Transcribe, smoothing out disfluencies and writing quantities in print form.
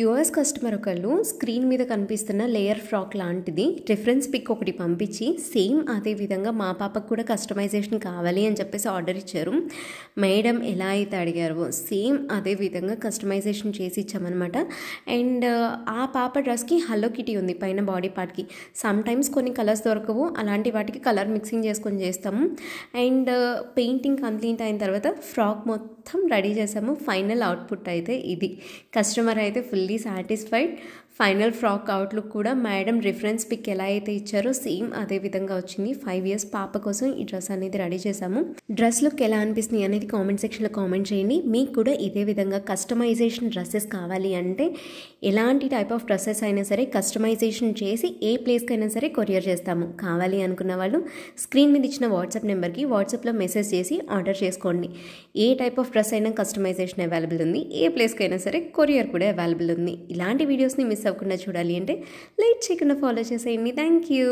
US customer ఒకళ్ళు screen మీద కనిపిస్తున్న లేయర్ ఫ్రాక్ లాంటిది రిఫరెన్స్ పిక్ ఒకటి పంపించి సేమ్ అదే విధంగా మా పాపకు కూడా కస్టమైజేషన్ కావాలి అని చెప్పేసి ఆర్డర్ ఇచ్చారు. మేడం ఎలా అయితే అడిగారో సేమ్ అదే విధంగా కస్టమైజేషన్ చేసి ఇచ్చామన్నమాట. అండ్ ఆ పాప డ్రెస్కి హలో కిటీ ఉంది పైన బాడీ పార్ట్కి. సమ్ టైమ్స్ కొన్ని కలర్స్ దొరకవు, అలాంటి వాటికి కలర్ మిక్సింగ్ చేసుకొని చేస్తాము. అండ్ పెయింటింగ్ కంప్లీట్ అయిన తర్వాత ఫ్రాక్ మొత్తం రెడీ చేసాము. ఫైనల్ అవుట్పుట్ అయితే ఇది. కస్టమర్ అయితే fully satisfied. Final frock outlook కూడా మేడం రిఫరెన్స్ పిక్ ఎలా అయితే ఇచ్చారో సేమ్ అదే విధంగా వచ్చింది. 5 years పాప కోసం ఈ డ్రెస్ అనేది రెడీ చేశాము. డ్రెస్ లుక్ ఎలా అనిపిస్తుంది అనేది కామెంట్ సెక్షన్లో కామెంట్ చేయండి. మీకు కూడా ఇదే విధంగా కస్టమైజేషన్ డ్రెస్సెస్ కావాలి అంటే ఎలాంటి టైప్ ఆఫ్ డ్రెస్సెస్ అయినా సరే కస్టమైజేషన్ చేసి ఏ ప్లేస్కైనా సరే కొరియర్ చేస్తాము. కావాలి అనుకున్న వాళ్ళు స్క్రీన్ మీద ఇచ్చిన వాట్సాప్ నెంబర్కి వాట్సాప్లో మెసేజ్ చేసి ఆర్డర్ చేసుకోండి. ఏ టైప్ ఆఫ్ డ్రెస్ అయినా కస్టమైజేషన్ అవైలబుల్ ఉంది, ఏ ప్లేస్కైనా సరే కొరియర్ కూడా అవైలబుల్ ఉంది. ఇలాంటి వీడియోస్ని మిస్ అవ్వకుండా చూడాలి అంటే లైక్ చేయకుండా ఫాలో చేసేయండి. Thank you.